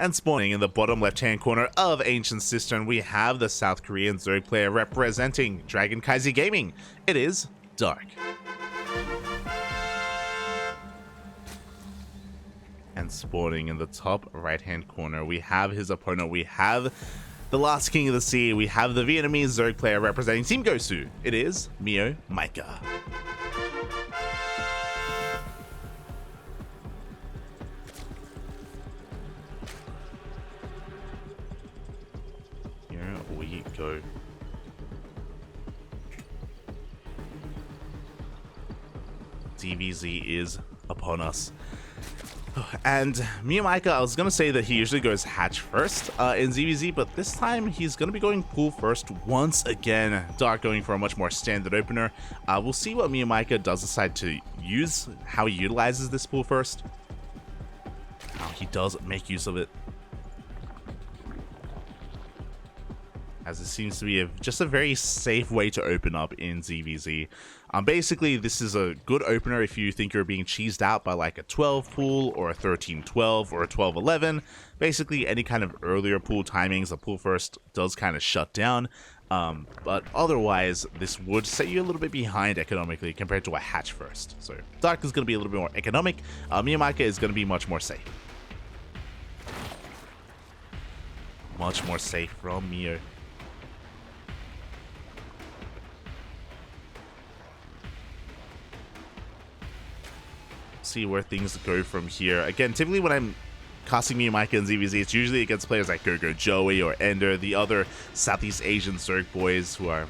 And spawning in the bottom left-hand corner of Ancient Cistern, we have the South Korean Zerg player representing Dragon Kaiser Gaming. It is Dark. And spawning in the top right-hand corner, we have his opponent. We have the last king of the sea. We have the Vietnamese Zerg player representing Team Gosu. It is MeomaikA. We go. ZvZ is upon us. And MeomaikA, I was going to say that he usually goes hatch first in ZvZ, but this time he's going to be going pool first once again. Dark going for a much more standard opener. We'll see what MeomaikA does decide to use, how he utilizes this pool first. How he does make use of it. As it seems to be just a very safe way to open up in ZvZ. Basically, this is a good opener if you think you're being cheesed out by like a 12 pool or a 13-12 or a 12-11. Basically, any kind of earlier pool timings, a pool first does kind of shut down. But otherwise, this would set you a little bit behind economically compared to a hatch first. So Dark is going to be a little bit more economic. MeomaikA is going to be much more safe. Much more safe from Meo. See where things go from here. Again, typically when I'm casting MeomaikA and ZvZ, it's usually against players like Gogo Joey or Ender, the other Southeast Asian Zerg boys who are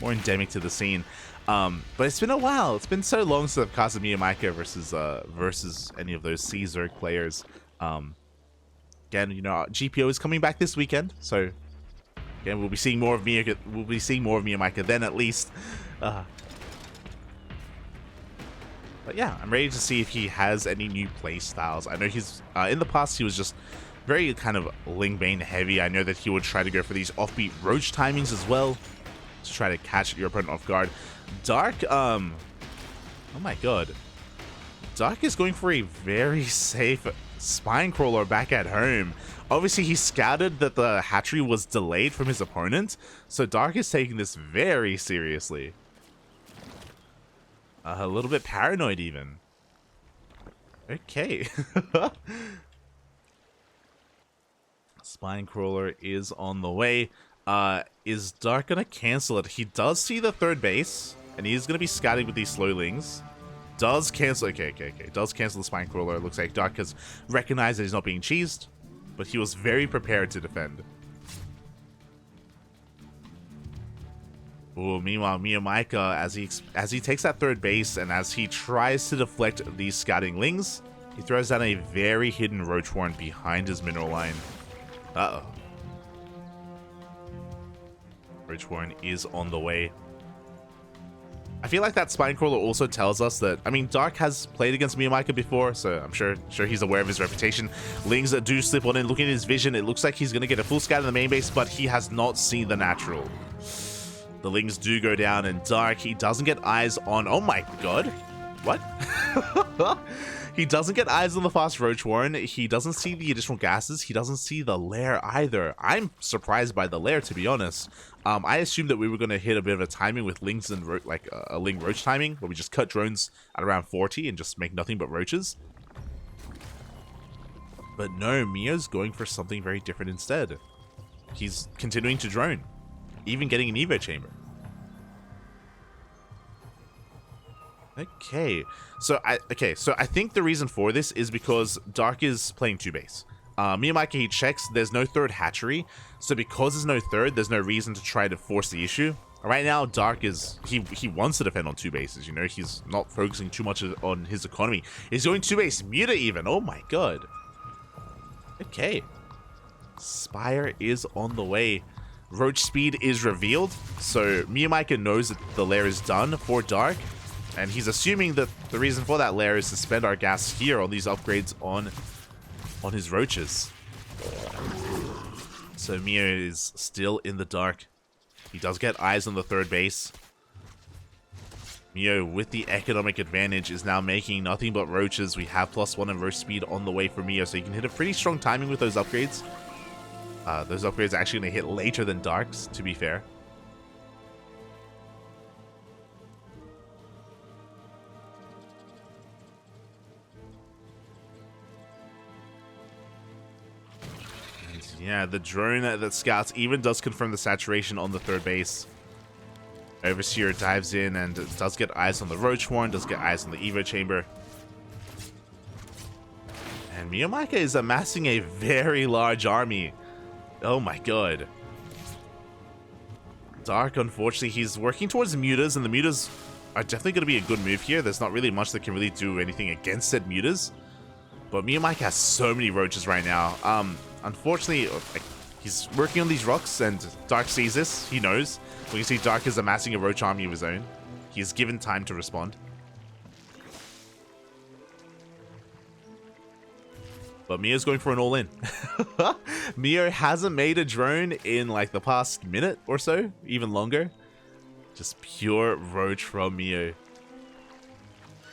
more endemic to the scene. But it's been a while. It's been so long since I've casted MeomaikA versus any of those C Zerg players. Again, you know, GPO is coming back this weekend, so again we'll be seeing more of MeomaikA then at least. But yeah, I'm ready to see if he has any new play styles. I know he's, in the past, he was just very kind of Lingbane heavy. I know that he would try to go for these offbeat roach timings as well to try to catch your opponent off guard. Dark, oh my god. Dark is going for a very safe spine crawler back at home. Obviously, he scouted that the hatchery was delayed from his opponent, so Dark is taking this very seriously. A little bit paranoid even. Okay. Spine crawler is on the way. Is Dark gonna cancel it? He does see the third base, and he's gonna be scouting with these slowlings. Does cancel. Okay. Does cancel the spine crawler. It looks like Dark has recognized that he's not being cheesed, but he was very prepared to defend. Ooh, meanwhile, MeomaikA, as he takes that third base and as he tries to deflect these scouting lings, he throws down a very hidden roach warren behind his mineral line. Uh-oh. Roach warren is on the way. I feel like that spine crawler also tells us that, I mean, Dark has played against MeomaikA before, so I'm sure he's aware of his reputation. Lings that do slip on in, looking at his vision, it looks like he's going to get a full scout in the main base, but he has not seen the natural. The lings do go down, and Dark, he doesn't get eyes on... Oh my god. What? He doesn't get eyes on the fast roach warren. He doesn't see the additional gases. He doesn't see the lair either. I'm surprised by the lair, to be honest. I assumed that we were going to hit a bit of a timing with lings and like a ling roach timing, where we just cut drones at around 40 and just make nothing but roaches. But no, Mio's going for something very different instead. He's continuing to drone. Even getting an Evo chamber. Okay, so I think the reason for this is because Dark is playing 2-base. MeomaikA, he checks, there's no third hatchery, so because there's no third, there's no reason to try to force the issue. Right now, Dark is, he wants to defend on 2 bases, you know, he's not focusing too much on his economy. He's going 2-base, Muta even, oh my god. Okay. Spire is on the way. Roach speed is revealed, so MeomaikA knows that the lair is done for Dark, and he's assuming that the reason for that lair is to spend our gas here on these upgrades on his roaches. So Mio is still in the dark. He does get eyes on the third base. Meo, with the economic advantage, is now making nothing but roaches. We have +1 in roach speed on the way for Meo, so you can hit a pretty strong timing with those upgrades. Those upgrades are actually going to hit later than Dark's, to be fair. And yeah, the drone that scouts even does confirm the saturation on the third base. Overseer dives in and does get eyes on the Roach Horn, does get eyes on the Evo Chamber. And MeomaikA is amassing a very large army. Oh my god. Dark, unfortunately, he's working towards the mutas, and the mutas are definitely going to be a good move here. There's not really much that can really do anything against said mutas. But MeomaikA has so many roaches right now. Unfortunately, he's working on these rocks, and Dark sees this. He knows. We can see Dark is amassing a roach army of his own. He is given time to respond. But Mio's going for an all-in. Meo hasn't made a drone in like the past minute or so, even longer. Just pure roach from Meo.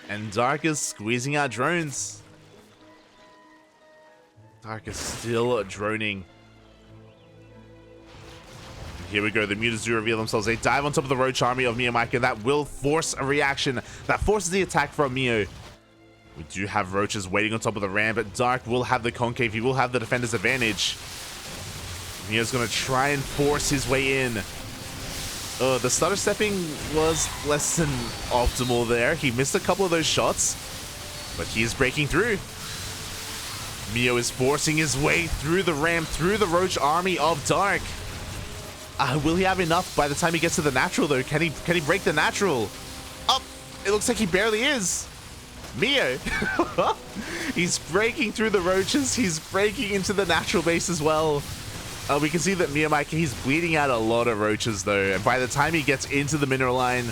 And Dark is squeezing out drones. Dark is still droning. Here we go, the mutas do reveal themselves. They dive on top of the roach army of MeomaikA. That will force a reaction. That forces the attack from Meo. We do have roaches waiting on top of the ramp, but Dark will have the concave. He will have the defender's advantage. Meo's going to try and force his way in. Oh, the stutter stepping was less than optimal there. He missed a couple of those shots, but he is breaking through. Meo is forcing his way through the ramp, through the roach army of Dark. Will he have enough by the time he gets to the natural, though? Can he break the natural? Up! It looks like he barely is. Meo! He's breaking through the roaches. He's breaking into the natural base as well. We can see that MeomaikA, he's bleeding out a lot of roaches, though. And by the time he gets into the mineral line,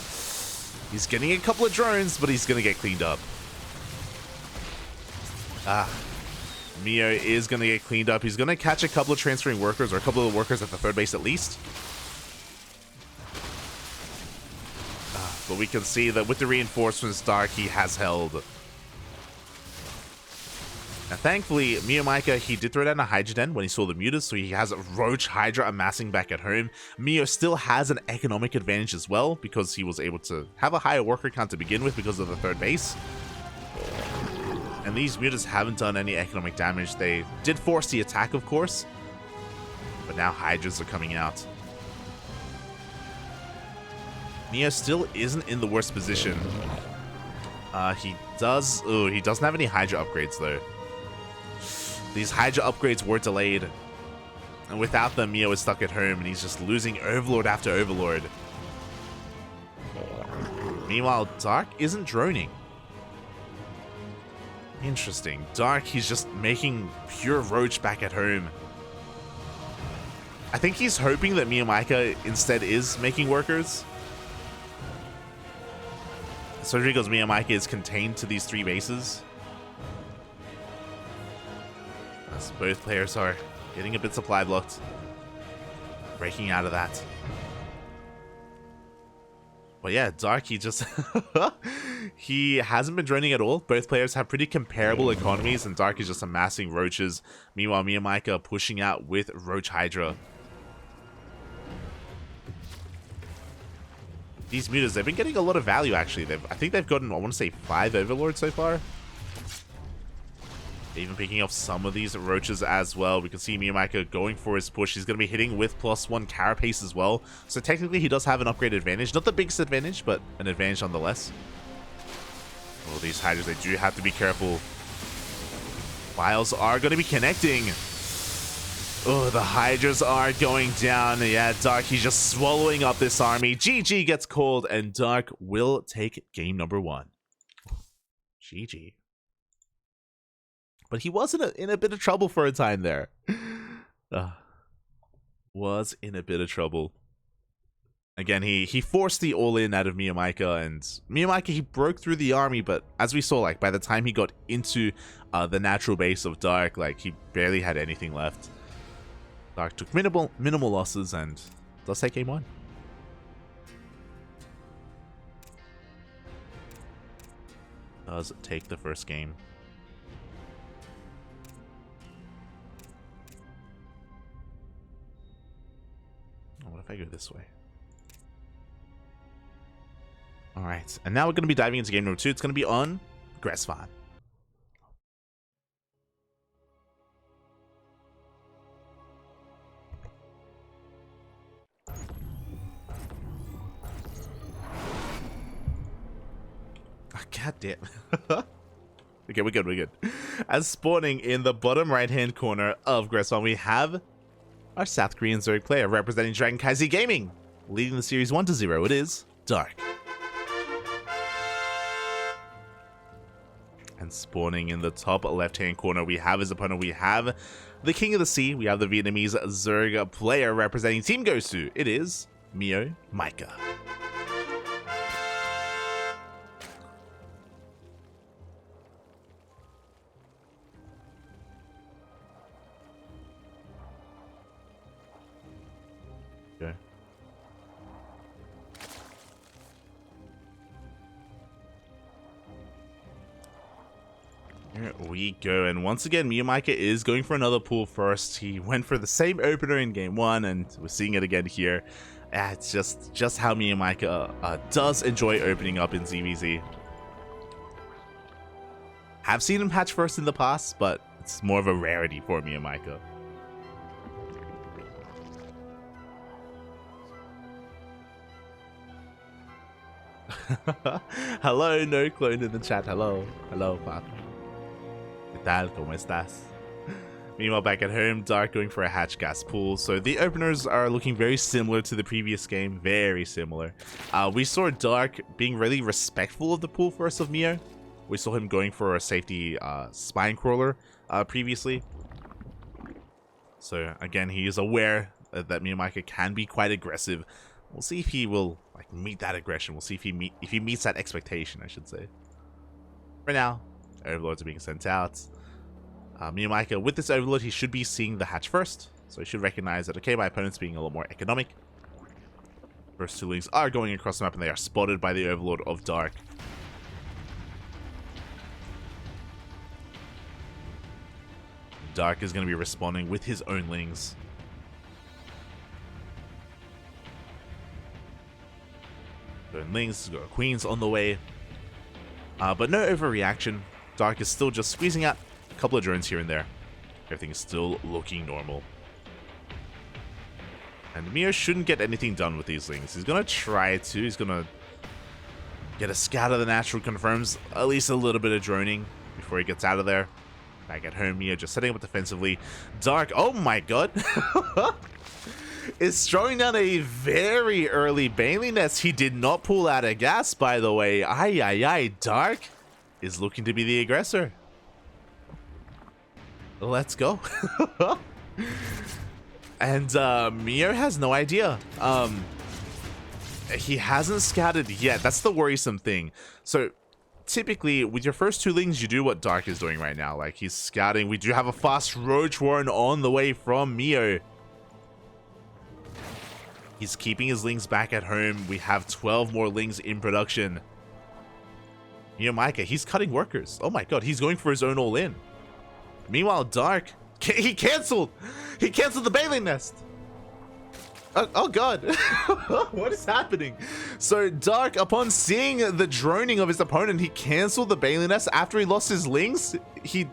he's getting a couple of drones, but he's going to get cleaned up. Meo is going to get cleaned up. He's going to catch a couple of transferring workers, or a couple of workers at the third base at least. But we can see that with the reinforcements, Dark, he has held. Now, thankfully, MeomaikA, he did throw down a Hydra Den when he saw the mutas, so he has a Roach Hydra amassing back at home. Meo still has an economic advantage as well, because he was able to have a higher worker count to begin with because of the third base. And these mutas haven't done any economic damage. They did force the attack, of course, but now Hydras are coming out. Meo still isn't in the worst position. He doesn't have any Hydra upgrades, though. These Hydra upgrades were delayed, and without them, Meo is stuck at home, and he's just losing Overlord after Overlord. Meanwhile, Dark isn't droning. Interesting. Dark, he's just making pure roach back at home. I think he's hoping that MeomaikA instead is making workers. So because MeomaikA is contained to these three bases. As both players are getting a bit supply blocked. Breaking out of that. But yeah, Dark, he just... he hasn't been droning at all. Both players have pretty comparable economies, and Dark is just amassing roaches. Meanwhile, MeomaikA pushing out with Roach Hydra. These mutas, they've been getting a lot of value, actually. I think they've gotten, I want to say, 5 Overlords so far. Even picking off some of these roaches as well. We can see MeomaikA going for his push. He's going to be hitting with +1 carapace as well. So technically he does have an upgrade advantage. Not the biggest advantage, but an advantage nonetheless. Well, these Hydras, they do have to be careful. Files are going to be connecting. Oh, the Hydras are going down. Yeah, Dark, he's just swallowing up this army. GG gets called, and Dark will take game number 1. GG. But he was in a bit of trouble for a time there. Was in a bit of trouble. Again, he forced the all-in out of MeomaikA, and MeomaikA, he broke through the army, but as we saw, like, by the time he got into the natural base of Dark, like, he barely had anything left. Dark took minimal losses and does take game 1. does take the first game. Oh, what if I go this way? Alright, and now we're going to be diving into game number 2. It's going to be on Grassfarm. God damn. Okay, we're good. As spawning in the bottom right-hand corner of Grassfarm, we have our South Korean Zerg player representing CranKy Gaming. Leading the series 1-0, it is Dark. And spawning in the top left-hand corner, we have his opponent. We have the King of the Sea. We have the Vietnamese Zerg player representing Team Gosu. It is MeomaikA. Okay. Here we go, and once again, MeomaikA is going for another pool first. He went for the same opener in game 1, and we're seeing it again here. It's just how MeomaikA does enjoy opening up in ZvZ. Have seen him hatch first in the past, but it's more of a rarity for MeomaikA. Hello, no clone in the chat. Hello, Pop. ¿Qué tal? ¿Cómo estás? Meanwhile, back at home, Dark going for a hatch gas pool. So the openers are looking very similar to the previous game. Very similar. We saw Dark being really respectful of the pool first of Meo. We saw him going for a safety spine crawler previously. So again, he is aware that MeomaikA can be quite aggressive. We'll see if he will meet that aggression. We'll see if he meets that expectation, I should say. For now, overlords are being sent out. MeomaikA, with this overlord, he should be seeing the hatch first, so he should recognize that, okay, my opponent's being a little more economic. First 2 links are going across the map, and they are spotted by the overlord of Dark. Dark is going to be responding with his own lings. Lings, got queens on the way, but no overreaction. Dark is still just squeezing out a couple of drones here and there. Everything is still looking normal. And Meo shouldn't get anything done with these lings. He's gonna try to. He's gonna get a scout of the natural, confirms at least a little bit of droning before he gets out of there. Back at home, Meo just setting up defensively. Dark, oh my god. Is throwing down a very early Bailey nest. He did not pull out a gas, by the way. Ay. Dark is looking to be the aggressor. Let's go. And Meo has no idea. He hasn't scouted yet. That's the worrisome thing. So typically, with your first 2 lings, you do what Dark is doing right now. Like, he's scouting. We do have a fast Roach Warren on the way from Meo. He's keeping his lings back at home. We have 12 more lings in production. MeomaikA, he's cutting workers. Oh my god, he's going for his own all-in. Meanwhile, Dark, he canceled. He canceled the Bailey nest. Oh god. What is happening? So Dark, upon seeing the droning of his opponent, he canceled the Bailey nest after he lost his lings. He's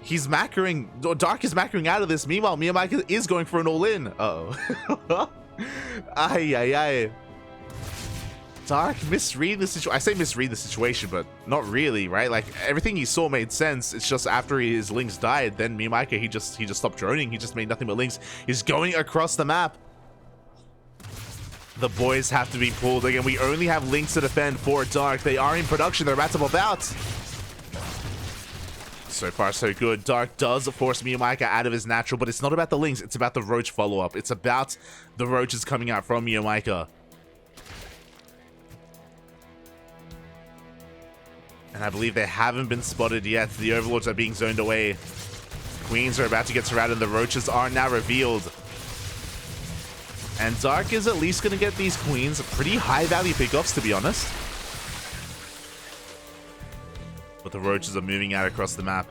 macroing. Dark is macroing out of this. Meanwhile, MeomaikA is going for an all-in. Uh-oh. Ay. Dark misread the situation. I say misread the situation, but not really, right? Like, everything he saw made sense. It's just after his lings died, then MeomaikA, he just stopped droning. He just made nothing but lings. He's going across the map. The boys have to be pulled. Again, we only have lings to defend for Dark. They are in production. They're about to pop out. So far, so good. Dark does force MeomaikA out of his natural, but it's not about the lings. It's about the Roach follow-up. It's about the Roaches coming out from MeomaikA. And I believe they haven't been spotted yet. The Overlords are being zoned away. Queens are about to get surrounded. The Roaches are now revealed. And Dark is at least going to get these Queens pretty high-value pickoffs, to be honest. the roaches are moving out across the map.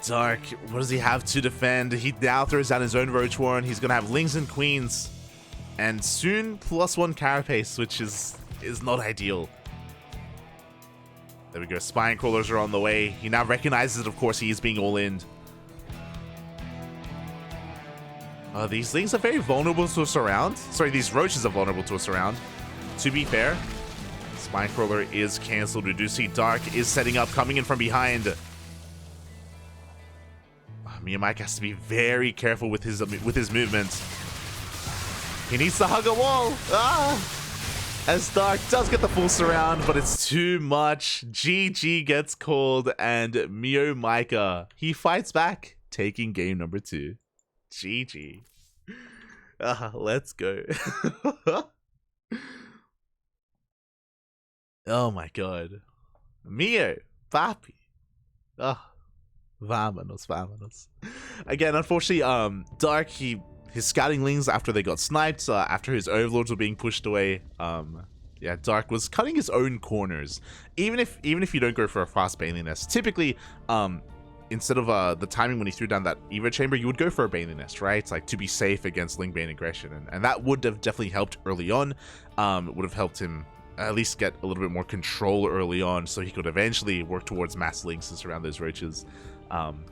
Dark, what does he have to defend? He now throws down his own Roach Warren. He's going to have Lings and Queens. And soon, +1 Carapace, which is not ideal. There we go. Spine Crawlers are on the way. He now recognizes that, of course, he is being all-in. These Lings are very vulnerable to a surround. Sorry, these Roaches are vulnerable to a surround. To be fair, Spine Crawler is cancelled. We do see Dark is setting up, coming in from behind. MeomaikA has to be very careful with his movements. He needs to hug a wall. As Dark does get the full surround, but it's too much. GG gets called, and MeomaikA, he fights back, taking game number 2. GG. Let's go. Oh my god. Mio, papi. Vamonos. Again, unfortunately, Dark, his scouting Lings, after they got sniped, after his overlords were being pushed away, yeah, Dark was cutting his own corners. Even if you don't go for a fast Baneling Nest, typically, instead of the timing when he threw down that Evo Chamber, you would go for a Baneling Nest, right? Like, to be safe against Ling Bane aggression, and that would have definitely helped early on. It would have helped him at least get a little bit more control early on, so he could eventually work towards mass Lings and surround those Roaches. And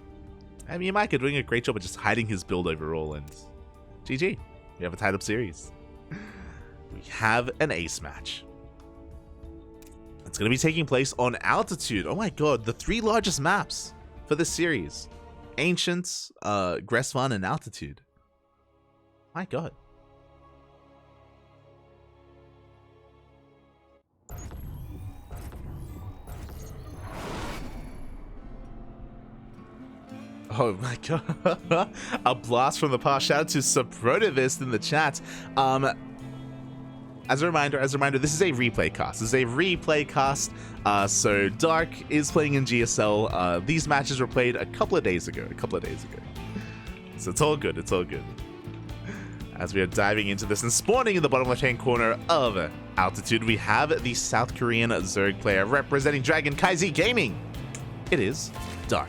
MeomaikA doing a great job of just hiding his build overall, and GG. We have a tied up series. We have an ace match. It's going to be taking place on Altitude. Oh my god, the 3 largest maps for this series. Ancients, Gresvan, and Altitude. My god. Oh my god. A blast from the past. Shout out to Saprotivist in the chat. As a reminder, this is a replay cast. So Dark is playing in GSL. These matches were played a couple of days ago. So it's all good. As we are diving into this and spawning in the bottom left-hand corner of Altitude, we have the South Korean Zerg player representing Dragon Kaizi Gaming. It is Dark.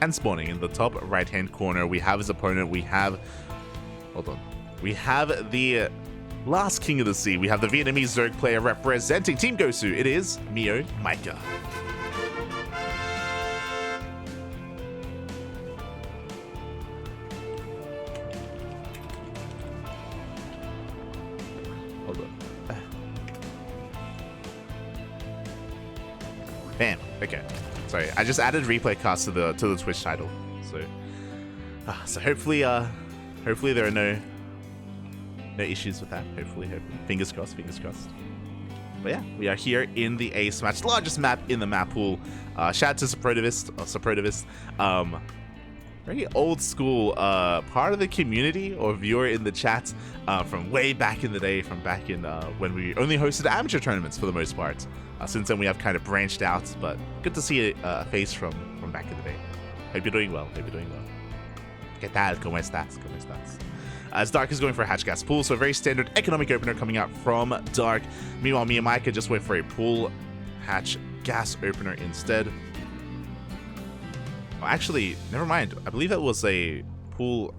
And spawning in the top right-hand corner, we have his opponent. We have the last King of the Sea. We have the Vietnamese Zerg player representing Team Gosu. It is MeomaikA. Hold on. Bam. Okay. Sorry, I just added replay cast to the Twitch title. So hopefully there are no issues with that. Hopefully. Fingers crossed. But yeah, we are here in the ace match, largest map in the map pool. Shout out to Saprotivist. Very old school part of the community or viewer in the chat from way back in the day, from back in when we only hosted amateur tournaments for the most part. Since then we have kind of branched out, but good to see a face from back in the day. Hope you're doing well. ¿Qué tal? ¿Cómo estás? As Dark is going for a hatch gas pool, so a very standard economic opener coming out from Dark. Meanwhile, MeomaikA just went for a pool hatch gas opener instead. Oh, actually, never mind. I believe that was a pool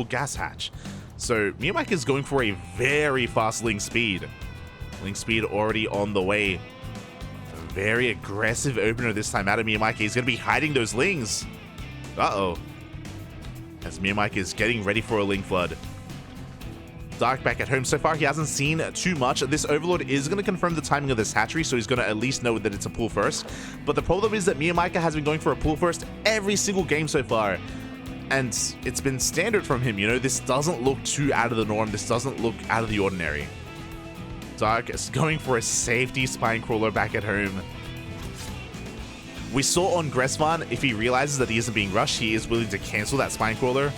gas hatch. So MeomaikA is going for a very fast Ling speed. Ling speed already on the way. A very aggressive opener this time out of MeomaikA. He's going to be hiding those Lings. Uh-oh. As MeomaikA is getting ready for a Ling flood. Dark back at home. So far, he hasn't seen too much. This Overlord is going to confirm the timing of this hatchery, so he's going to at least know that it's a pool first. But the problem is that MeomaikA has been going for a pool first every single game so far. And it's been standard from him, you know? This doesn't look too out of the norm. This doesn't look out of the ordinary. Dark is going for a safety Spine Crawler back at home. We saw on Gresvan, if he realizes that he isn't being rushed, he is willing to cancel that Spine Crawler.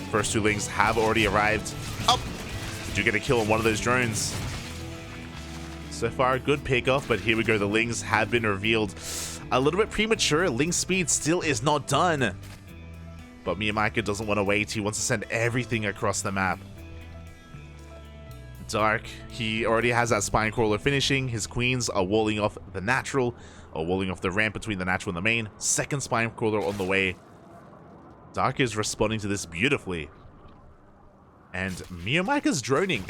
First 2 Lings have already arrived. Oh! Did you get a kill on one of those drones? So far, a good pickoff, but here we go. The Lings have been revealed. A little bit premature. Ling speed still is not done. But MeomaikA doesn't want to wait. He wants to send everything across the map. Dark, he already has that Spine Crawler finishing. His queens are walling off the natural, or walling off the ramp between the natural and the main. Second Spine Crawler on the way. Dark is responding to this beautifully. And MeomaikA's droning.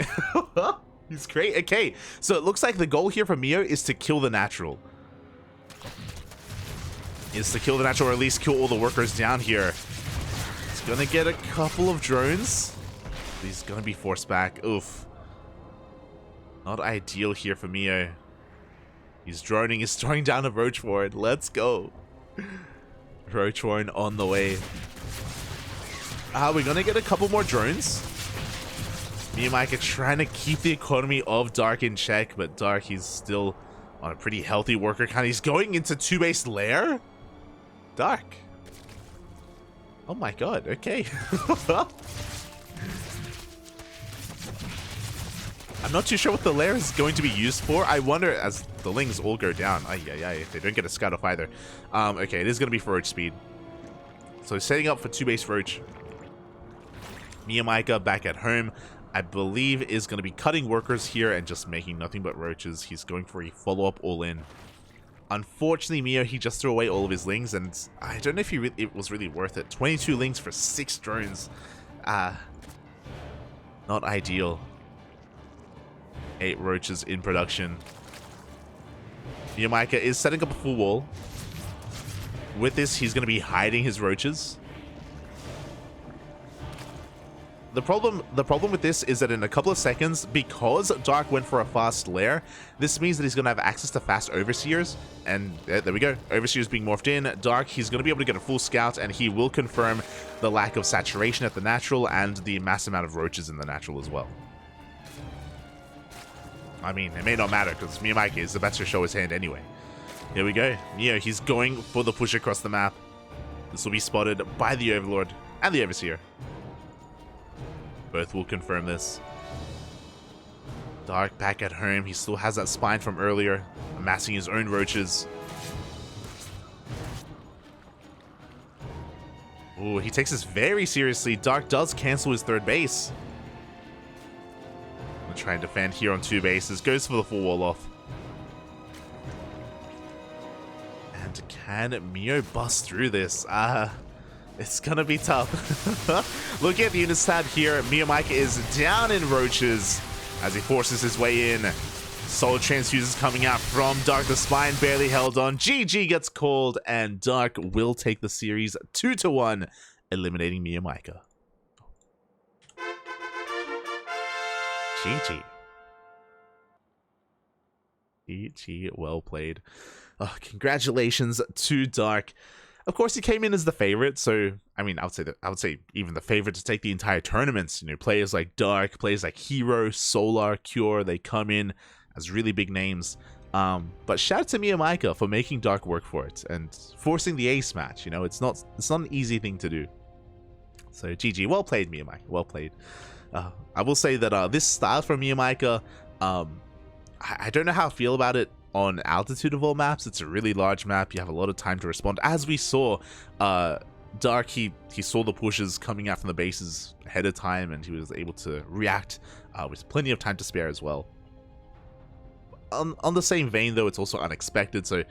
He's great. Okay, so it looks like the goal here for Meo is to kill the natural. Or at least kill all the workers down here. He's gonna get a couple of drones. He's gonna be forced back. Oof. Not ideal here for Meo. He's droning. He's throwing down a Roach Warren. Let's go. Roach Warren on the way. We're gonna get a couple more drones. MeomaikA trying to keep the economy of Dark in check, but Dark, he's still on a pretty healthy worker count. He's going into 2-base lair? Dark. Oh my god, okay. I'm not too sure what the lair is going to be used for. I wonder, as the Lings all go down. If they don't get a scout off either. Okay, it is going to be for Roach speed. So setting up for 2-base Roach. MeomaikA back at home, I believe, is going to be cutting workers here and just making nothing but roaches. He's going for a follow-up all-in. Unfortunately, Meo, he just threw away all of his Lings, and I don't know if it was really worth it. 22 Lings for 6 drones. Not ideal. 8 roaches in production. MeomaikA is setting up a full wall. With this, he's going to be hiding his roaches. The problem with this is that in a couple of seconds, because Dark went for a fast lair, this means that he's going to have access to fast Overseers. And there we go. Overseers being morphed in. Dark, he's going to be able to get a full scout, and he will confirm the lack of saturation at the natural and the mass amount of roaches in the natural as well. I mean, it may not matter because MeomaikA is about to show his hand anyway. Here we go. Meo, he's going for the push across the map. This will be spotted by the Overlord and the Overseer. Both will confirm this. Dark back at home. He still has that spine from earlier, amassing his own roaches. Ooh, he takes this very seriously. Dark does cancel his 3rd base. I'm gonna try and defend here on 2 bases. Goes for the full wall off. And can Meo bust through this? It's gonna be tough. Looking at the units tab here, MeomaikA is down in roaches as he forces his way in. Solid transfuses coming out from Dark. The spine barely held on. GG gets called, and Dark will take the series 2-1, eliminating MeomaikA. GG. GG, well played. Oh, congratulations to Dark. Of course, he came in as the favorite, so I mean, I would say even the favorite to take the entire tournament. You know, players like Dark, players like Hero, Solar, Cure, they come in as really big names. But shout out to MeomaikA for making Dark work for it and forcing the ace match. You know, it's not an easy thing to do. So GG, well played, MeomaikA, well played. I will say that this style from MeomaikA, I don't know how I feel about it on altitude of all maps. It's a really large map. You have a lot of time to respond. As we saw, Dark, he saw the pushes coming out from the bases ahead of time, and he was able to react with plenty of time to spare as well. On the same vein, though, it's also unexpected. So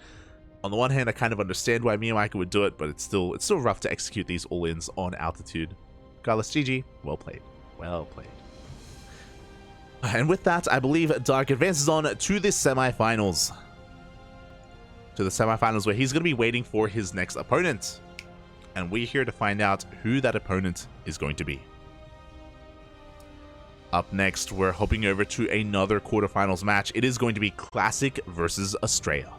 on the one hand, I kind of understand why MeomaikA would do it, but it's still rough to execute these all-ins on altitude. Regardless, GG, well played. Well played. And with that, I believe Dark advances on to the semifinals. To the semifinals, where he's going to be waiting for his next opponent. And we're here to find out who that opponent is going to be. Up next, we're hopping over to another quarterfinals match. It is going to be Classic versus Estrella.